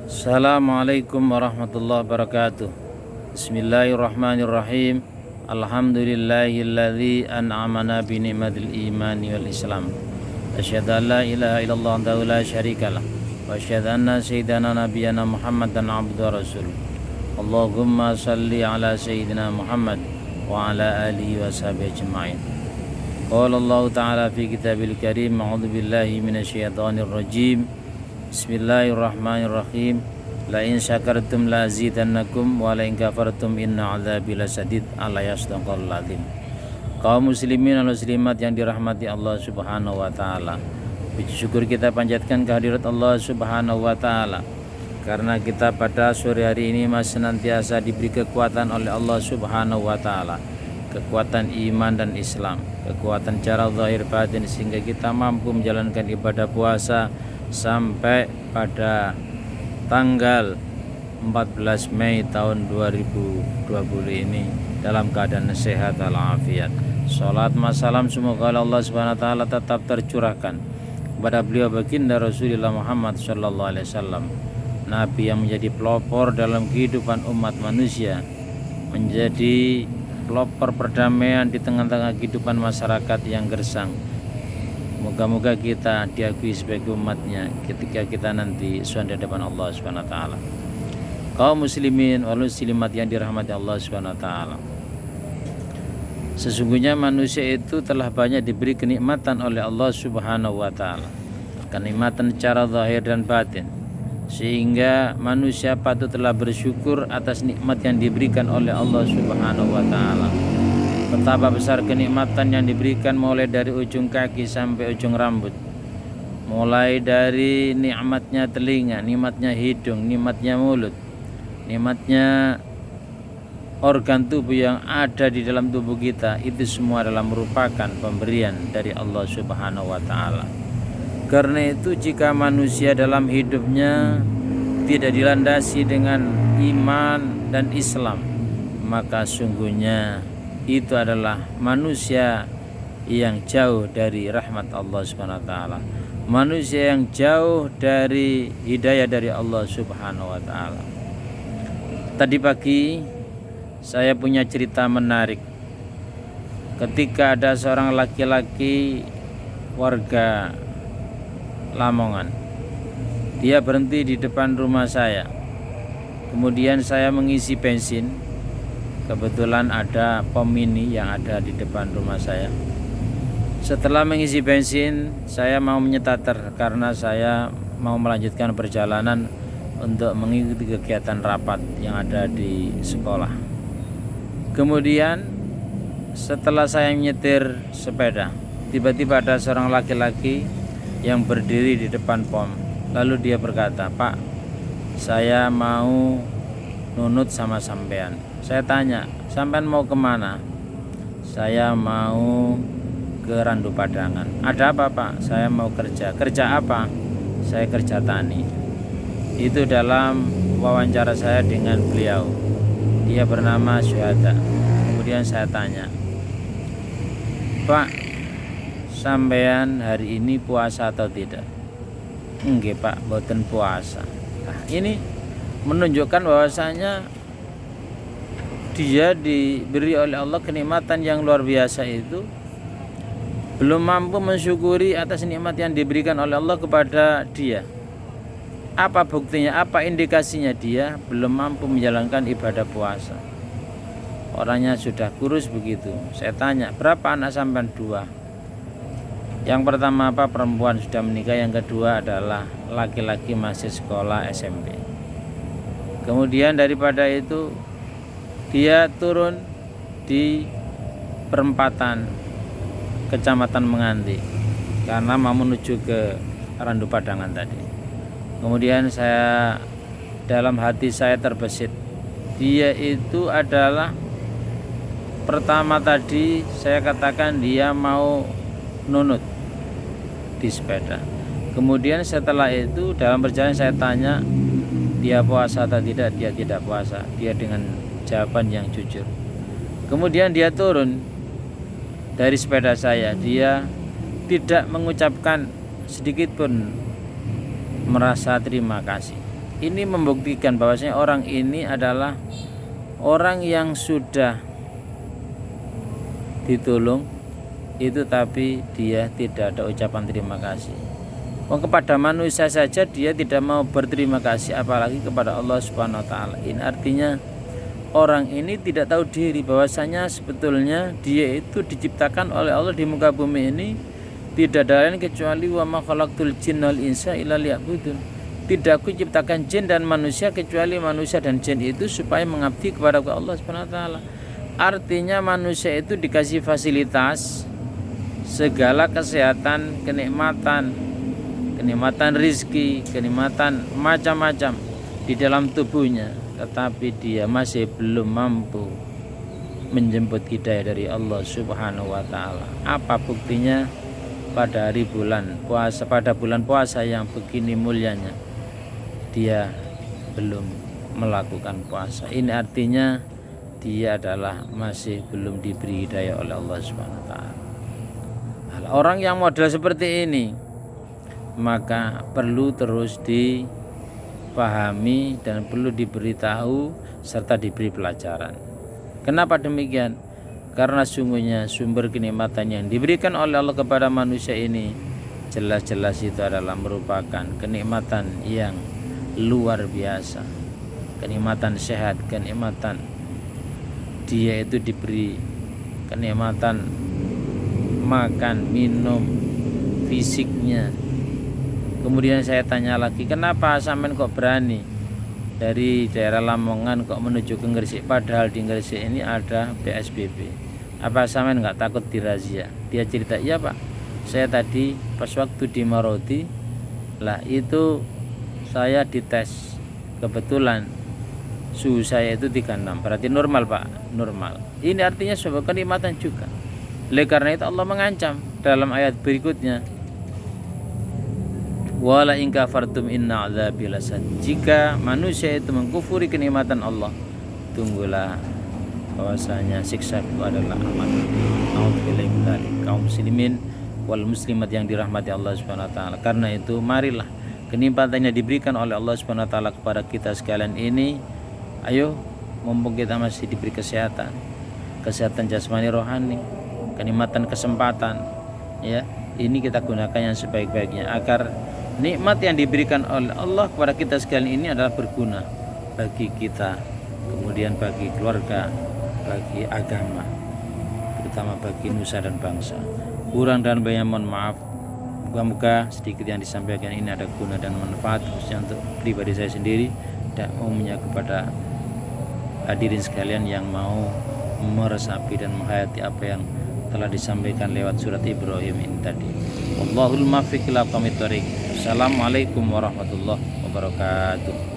Assalamualaikum warahmatullahi wabarakatuh. Bismillahirrahmanirrahim. Alhamdulillahilladzi an'amana bi ni'matil imani wal islam. Asyhadu an la ilaha illallah wahdahu la syarikalah wa asyhadu anna sayyidana nabiyyana Muhammadan abduhu wa rasuluh. Allahumma salli ala sayyidina Muhammad wa ala alihi wa sahbihi ajma'in. Qala Allah ta'ala fi kitabil karim, a'udzu billahi minasyaitonir rajim. Bismillahirrahmanirrahim. La in syakartum la azidannakum wa la in kafartum inna adzabi lasadid. Al-ayat-Sadaqallahul Azim. Kaum muslimin dan muslimat yang dirahmati Allah Subhanahu wa taala. Puji syukur kita panjatkan kehadirat Allah Subhanahu wa taala karena kita pada sore hari ini masih senantiasa diberi kekuatan oleh Allah Subhanahu wa taala. Kekuatan iman dan Islam, kekuatan cara zahir batin sehingga kita mampu menjalankan ibadah puasa sampai pada tanggal 14 Mei tahun 2020 ini dalam keadaan sehat walafiat. Salat masalam semoga Allah Subhanahu wa taala tetap tercurahkan kepada beliau baginda Rasulullah Muhammad sallallahu alaihi wasallam, nabi yang menjadi pelopor dalam kehidupan umat manusia, menjadi pelopor perdamaian di tengah-tengah kehidupan masyarakat yang gersang. Moga-moga kita diakui sebagai umatnya ketika kita nanti sudah di depan Allah Subhanahu wa taala. Kaum muslimin wal muslimat yang dirahmati Allah Subhanahu wa taala. Sesungguhnya manusia itu telah banyak diberi kenikmatan oleh Allah Subhanahu wa taala. Kenikmatan secara zahir dan batin. Sehingga manusia patutlah bersyukur atas nikmat yang diberikan oleh Allah Subhanahu wa taala. Betapa besar kenikmatan yang diberikan mulai dari ujung kaki sampai ujung rambut. Mulai dari nikmatnya telinga, nikmatnya hidung, nikmatnya mulut, nikmatnya organ tubuh yang ada di dalam tubuh kita, itu semua adalah merupakan pemberian dari Allah Subhanahu wa taala. Karena itu jika manusia dalam hidupnya tidak dilandasi dengan iman dan Islam, maka sungguhnya itu adalah manusia yang jauh dari rahmat Allah Subhanahu wa taala. Manusia yang jauh dari hidayah dari Allah Subhanahu wa taala. Tadi pagi saya punya cerita menarik. Ketika ada seorang laki-laki warga Lamongan, dia berhenti di depan rumah saya. Kemudian saya mengisi bensin. Kebetulan ada pom mini yang ada di depan rumah saya. Setelah mengisi bensin, saya mau menyetater karena saya mau melanjutkan perjalanan untuk mengikuti kegiatan rapat yang ada di sekolah. Kemudian setelah saya menyetir sepeda, tiba-tiba ada seorang laki-laki yang berdiri di depan pom. Lalu dia berkata, "Pak, saya mau nunut sama sampean." Saya tanya, "Sampean mau kemana?" "Saya mau ke Randu Padangan." "Ada apa, Pak?" "Saya mau kerja." "Kerja apa?" "Saya kerja tani." Itu dalam wawancara saya dengan beliau. Dia bernama Syuhada. Kemudian saya tanya, "Pak, sampean hari ini puasa atau tidak?" "Nggih, Pak, mboten puasa." Nah, ini menunjukkan bahwasanya dia diberi oleh Allah kenikmatan yang luar biasa itu, belum mampu mensyukuri atas nikmat yang diberikan oleh Allah kepada dia. Apa buktinya? Apa indikasinya? Dia belum mampu menjalankan ibadah puasa. Orangnya sudah kurus begitu. Saya tanya, "Berapa anak sampean?" "2." Yang pertama apa? Perempuan sudah menikah. Yang kedua adalah laki-laki masih sekolah SMP. Kemudian daripada itu dia turun di perempatan Kecamatan Menganti karena mau menuju ke Randu Padangan tadi. Kemudian saya dalam hati saya terbesit, dia itu adalah pertama tadi saya katakan dia mau nunut di sepeda. Kemudian setelah itu dalam perjalanan saya tanya dia puasa atau tidak. Dia tidak puasa. Dia dengan jawaban yang jujur. Kemudian dia turun dari sepeda saya. Dia tidak mengucapkan sedikit pun merasa terima kasih. ini membuktikan bahwasanya orang ini adalah orang yang sudah ditolong itu tapi dia tidak ada ucapan terima kasih. Kepada manusia saja dia tidak mau berterima kasih, apalagi kepada Allah Subhanahu wa taala. Ini artinya orang ini tidak tahu diri bahwasanya sebetulnya dia itu diciptakan oleh Allah di muka bumi ini tidak ada lain kecuali wa ma khalaqtul jinna wal insa illa liya'budun. Tidak aku ciptakan jin dan manusia kecuali manusia dan jin itu supaya mengabdi kepada Allah Subhanahu wa taala. Artinya manusia itu dikasih fasilitas segala kesehatan, kenikmatan rizki, kenikmatan macam-macam di dalam tubuhnya, tetapi dia masih belum mampu menjemput hidayah dari Allah Subhanahu wa taala. Apa buktinya? Pada hari bulan puasa, pada bulan puasa yang begini mulianya, dia belum melakukan puasa. Ini artinya dia adalah masih belum diberi hidayah oleh Allah Subhanahu wa taala. Orang yang model seperti ini maka perlu terus dipahami dan perlu diberitahu serta diberi pelajaran. Kenapa demikian? Karena sungguhnya sumber kenikmatan yang diberikan oleh Allah kepada manusia ini jelas-jelas itu adalah merupakan kenikmatan yang luar biasa. Kenikmatan sehat, kenikmatan dia itu diberi kenikmatan makan, minum, fisiknya. Kemudian saya tanya lagi, kenapa sampean kok berani dari daerah Lamongan kok menuju ke Gresik, padahal di Gresik ini ada PSBB? Apa sampean nggak takut dirazia? Dia cerita, iya Pak, saya tadi pas waktu di Marodi lah itu saya dites, kebetulan suhu saya itu 36, berarti normal Pak, normal. Ini artinya sebuah kenikmatan juga. Oleh karena itu Allah mengancam dalam ayat berikutnya, wala in kafartum inna adzabi lasad. Jika manusia itu mengkufuri kenikmatan Allah, tunggulah bahwasanya siksa itu adalah amat pedih. Kaum muslimin wal muslimat yang dirahmati Allah Subhanahu wa taala. Karena itu marilah kenikmatan yang diberikan oleh Allah Subhanahu wa taala kepada kita sekalian ini, ayo mumpung kita masih diberi kesehatan jasmani rohani, kenikmatan kesempatan, ya, ini kita gunakan yang sebaik-baiknya agar nikmat yang diberikan oleh Allah kepada kita sekalian ini adalah berguna bagi kita, kemudian bagi keluarga, bagi agama, terutama bagi nusa dan bangsa. Kurang dan banyak mohon maaf. Moga-moga sedikit yang disampaikan ini ada guna dan manfaat khususnya untuk pribadi saya sendiri dan umumnya kepada hadirin sekalian yang mau meresapi dan menghayati apa yang telah disampaikan lewat surat Ibrahim ini tadi. Wallahul muwaffiq ila aqwamit thoriq. Assalamualaikum warahmatullahi wabarakatuh.